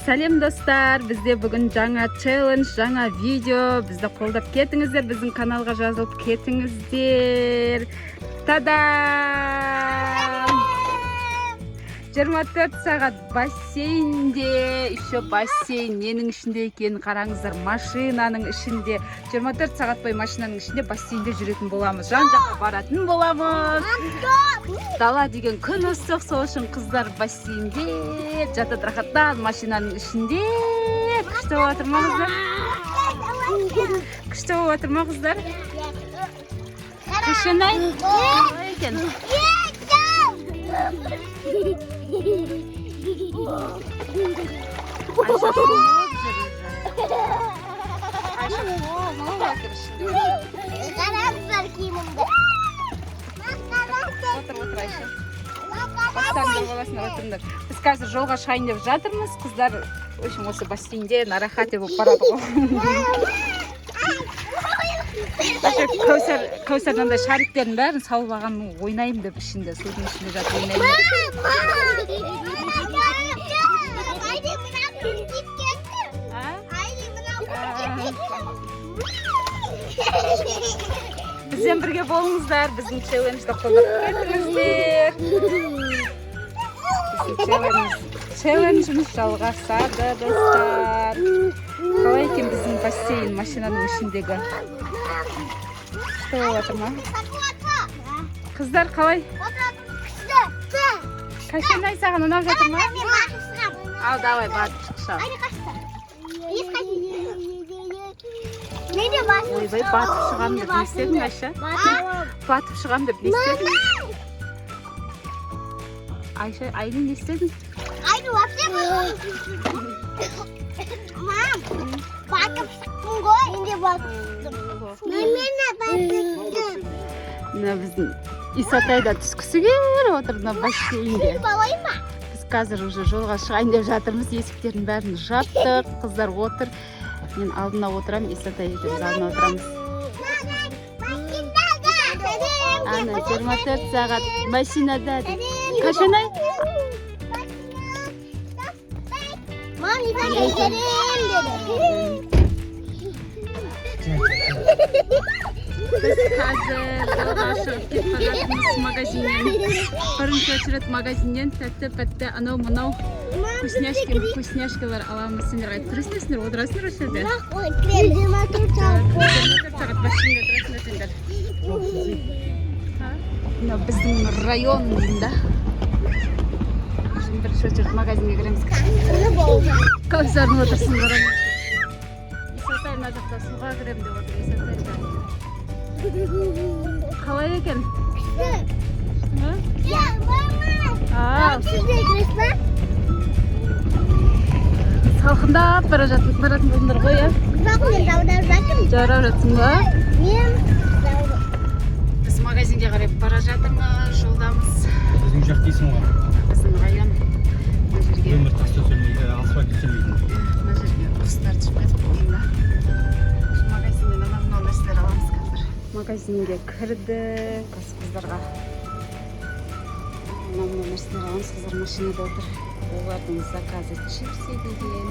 Сәлем достар, бізде бүгін жаңа челлендж, жаңа видео. Бізді қолдап кетіңіздер, біздің каналға жазылып кетіңіздер. Тадам! 24 сағат бассейнде, еще бассейн ненің ішінде екенін қараңыздар, машинаның ішінде. 24 сағат бойы машинаның ішінде бассейнде жүретін боламыз. Жан-жаққа баратын боламыз. Дала деген күн ыстық, сол үшін қыздар бассейнде жатады рахаттан машинаның ішінде. Күшті болып отыр ма қыздар? Күшті болып отыр ма қыздар? Күшінай? Қалай екен? Айша қуып жүр. Айша қуып отыр ішінде. Қараңыздар киімімді. Отыр Айша. Бастаңдар баласына отырыңдар. Біз қазір жолға шығайын деп жатырмыз. Қыздар осы бассейнде нарахат болып барады ғой. Кәусар мынандай шариктердің бәрін салып алған, ойнаймын деп ішінде, судың ішінде жатып ойнаймын. Бізбен бірге болыңыздар, біздің челленджді қолдап кетіңіздер. Біздің челленджіміз жалғасады, достар. Қалай екен біздің бассейн машинаның ішіндегі? Күшті болып отыр ма? Қыздар қалай? Кәшенай саған ұнап жатыр ма? Ал, давай, батып шықша. Ойбай, батып шығам деп не істедің, Айша? Батып шығам деп не істедің? Айша, Айлин не істедің? Мам, батып шықтым ғой. Мен де батып шықтым. Мына біздің Исатайда түскісі келіп отыр мына бассейнге. Біз қазір уже жолға шығайын деп жатырмыз. Есіктердің бәрін жаптық. Қыздар отыр. Мен алдына отырамын, Исатай екеуміз алдына отырамыз. Ана 24 сағат машинада. Кәшенай? Мам, Исатай керем деді. Біз қазір жолға шығып кетіп жатырмыз магазиннен. Бірінші очередь магазиннен тәтті анау-мынау вкусняшкалар аламыз. Сендер қайтып тұрасыңдар, отырасыңдар осы жерде? 24 сағат бассейнде тұрасыңдар сендер. Мынау біздің районында. Бірінші очередь магазинге кіреміз. Кәусардың отырсын барамыз. Исатай мына жақта суға кірем деп отыр. Исатай қалай екен? Салқындап баратын болыңдар ғой, иә? Жарап жатсың ба? Біз магазинге қарай бара жатырмыз, жолдамыз. Біздің жақ дейсің ғой? Біздің район. Өмір тас төселмейді, асфальт төселмейді. Мына жерге құстар түсіп кетіп қолында. Магазиннен анау нәрселер аламыз қазір. Магазинге кірдік, қыздарға. Анау нәрселер аламыз, қыздар машинада отыр. Олардың заказы чипсы деген.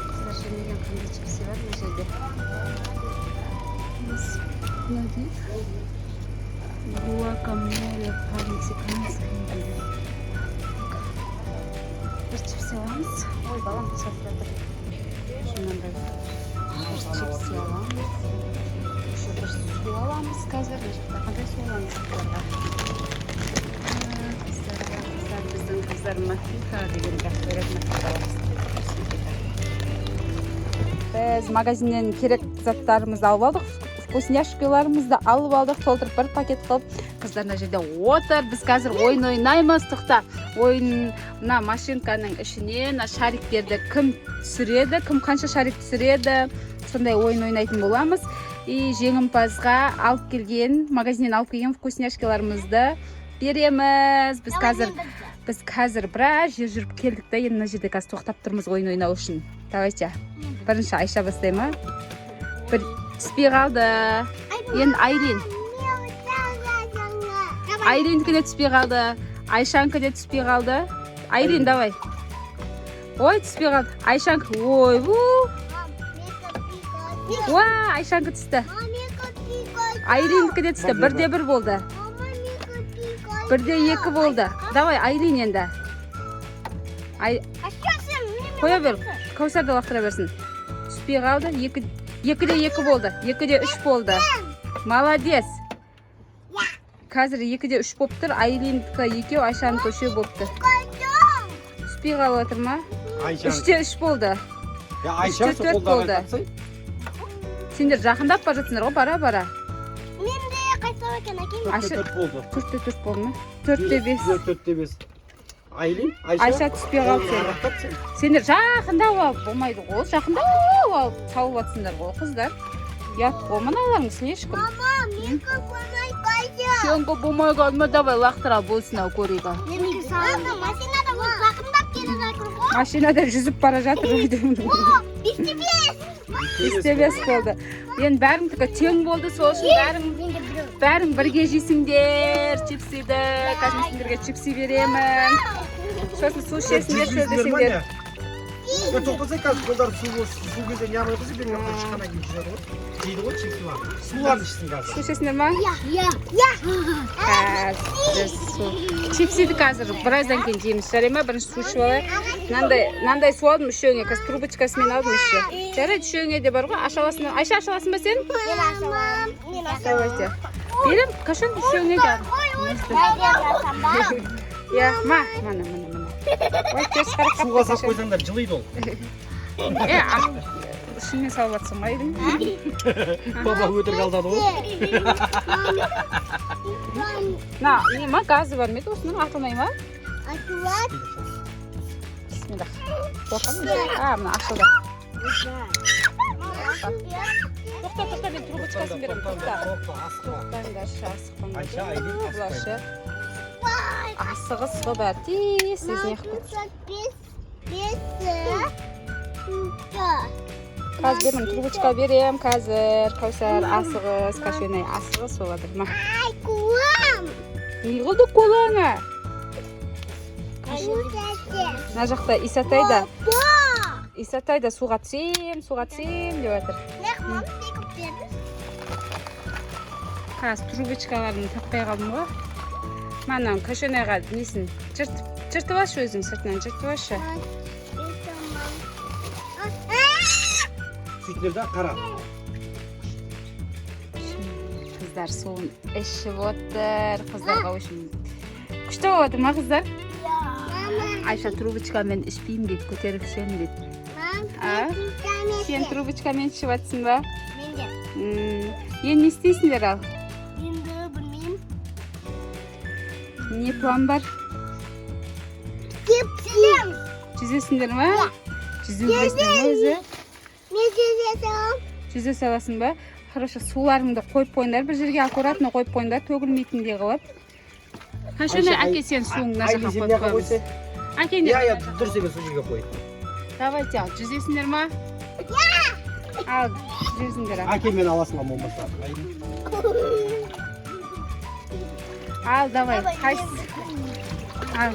Қыздар жемеген қандай чипсы бар бұл жерде. Не дейді? Гуакамоле по-мексикански. Бір чипсы аламыз. Ой, балам сатып жатыр. Шынандай бір чипсы аламыз. Бір су аламыз қазір. Қандай су аламыз? Біздің қыздар махиха деген береді махиха аламыз. Біз магазиннен керек заттарымызды алып алдық. Вкусняшкаларымызды алып алдық, толтырып бір пакет қылып. Қыздар мына жерде отыр. Біз қазір ойын ойнаймыз. Тоқта. Ойын мына машинканың ішіне шариктерді кім түсіреді, кім қанша шарик түсіреді, сондай ойын ойнайтын боламыз. И жеңімпазға алып келген, магазиннен алып келген вкусняшкаларымызды береміз. Біз қазір біраз жер жүріп келдік та, енді мына жерде қазір тоқтап тұрмыз ойын ойнау үшін. Давайте. Бірінші Айша бастай ма? Бір түспей қалды. Енді Айлин. Айлин түспей қалды. Айшанка де түспей қалды. Айлин, давай. Ой, түспей қалды. Айшанка, ой, Уа, Айшанка түсті. Айлиндікі де түсті. 1-1 болды. 1-2 болды. Давай, Айлин енді. Қоя бер, Каусарды лақтыра берсін. Түспей қалды. 2-2 болды. 2-3 болды. Молодец. Қазір 2-3 болып тұр. Айлиндікі 2, Айшаныкі 3 болып тұр. Түспей қалып отыр ма? 3-3 болды. 3-4 болды. Сендер жақындап бара жатсыңдар ғой, бара-бара. Менде қайсау екен әкем? 4 болды. 4-4 болды ма? 4-5. 4-5. Айлин, Айша түспей қалды сен. Сендер жақындап алып болмайды ғой, жақындап алып салып жатсыңдар ғой, қыздар. Ят ғой, мыналарың слишком. Мама, мен болмай қайда? Сенгі болмай қалма, давай лақтыра болсын ау көрейға. Машинада ол жақындап келе жатыр ғой. Машинада жүзіп бара жатыр. Истебес болды. Енді бәріңдікі тең болды, сол үшін бәрің бірге жейсіңдер, чипсиді. Қазір сендерге чипси беремін. Сосын су ішесіңдер, шөлдесіңдер. тоқтасай қазір қолдар су кезде не қылып берген шыққаннан кейін жүреді ғой. Жейді ғой чипсы бар. Суларын ішсін қазір. Су ішесіңдер ма? Қазір су. Чипсиді қазір біраздан кейін жейміз. Жарай ма? Бірінші су ішіп алайық. Нандай су алдым үшеуіңе, қазір трубочкасымен алдым еще. Жарайды, үшеуіңе де бар ғой. Аша аласың. Айша, аша аласың ба сен? Мен ашамам. Давайте. Берем, қашан үшеуіңе де алдым. Я, мана. Ой, теріс қарап Суға сап қойсаңдар жылайды ол. Ішіңмен салып жатсың ба едің? Баба өтірік алдады ғой. На, не ма, газы бар ма еді осының атылмай ма? Атылады. Бисмилlah. Қорқамын. Мына ашылды. Тоқта, мен трубочкасын беремін. Тоқтаңдаршы, асықпаңдар. Асығыс ғой бәрі тез не Қазір бермін, трубочка берем, қазір. Каусар, асығыс, кашенай, асығыс болады. Ай, қолам. Не қылды қолаңа? Мына жақта Исатай да суға түсем деп жатыр. Қазір трубочкаларын таппай қалдым ғой. Манан кашенайға несін жыртып алшы өзің, сыртынан жыртып алшы. Сөйтілерді қара. Қыздар суын ішіп отыр. Қыздарға өшін күшті болып отыр ма қыздар? Айша трубочкамен ішпеймін дейді, көтеріп ішемін дейді. Сен трубочкамен ішіп жатсың ба? Мен де. Енді не істейсіңдер ал? Енді білмеймін. Не план бар? Жүзем. Жүзесіңдер ма? Жүзу білесіңдер ма өзі? Мен жүзесем. Жүзе саласың ба? Хорошо, суларыңды қойып қойыңдар, бір жерге аккуратно қойып қойыңдар, төгілмейтіндей қылып. Қашаны әке сен суың мына жаққа қойып қойыңыз. Әкеңдер. Я дұрыс емес су жерге қой. Давайте ал, жүзесіңдер ма? Ал, жүзіңдер ал. Әкемен аласың ба болмаса? Ал, давай, қайсыз? Ал.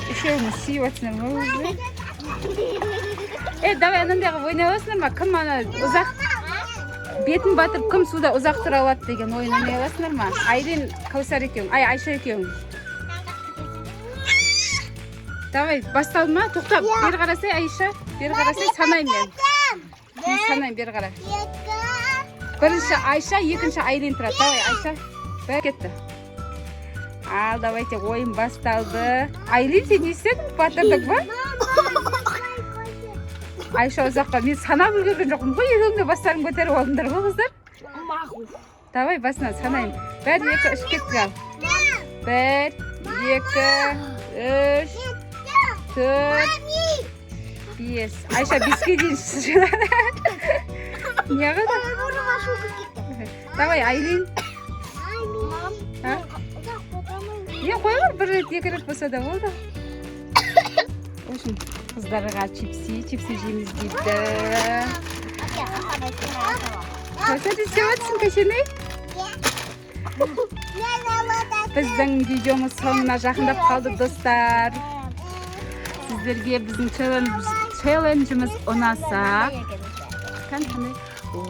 Үшеуіңіз сүйіп жатсыңдар ма өзі? Давай, анандайға ойнай аласыңдар ма? Кім ана ұзақ бетін батырып, кім суда ұзақ тұра алады деген ойын ойнай аласыңдар ма? Айлин, Каусар екеуің, Айша екеуің. Давай, басталды ма? Тоқтап, бері қарасай, Айша. Бері қарасай, санайым мен. Мен санайым, бері қара. Бірінші Айша, екінші Айлин тұрады. Давай, Айша. Бәрі кетті. Ал, давайте, ойын басталды. Айлин, сен не істедің? Батырдық ба? Айша ұзаққа, мен санап үлгерген жоқпын ғой, екеуіңде бастарын көтеріп алдыңдар ғой, қыздар? Давай, басынан санайым. 1, 2, 3 кетті ал. 1, 2, 3, 4, 5. Айша 5-ке дейін шыжырады. Не қада? Давай, Айлин. Не қойғыр, 1 рет, 2 рет болса да болды. Очень қыздарға чипси жейміз дейді. Қайса істеп жатсың, Кашенай? Біздің видеомыз соңына жақындап қалды достар. Сіздерге біздің челленджіміз ұнаса,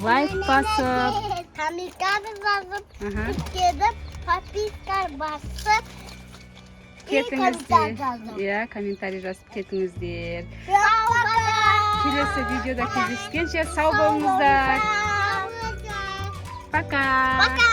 лайк басып, Комментарий жазып, Аха. кетіп, подписка басып, кетіңіздер. жазып. Иә, комментарий жазып кетіңіздер. Пока. Келесі видеода кездескенше сау болыңыздар. Пока. Пока.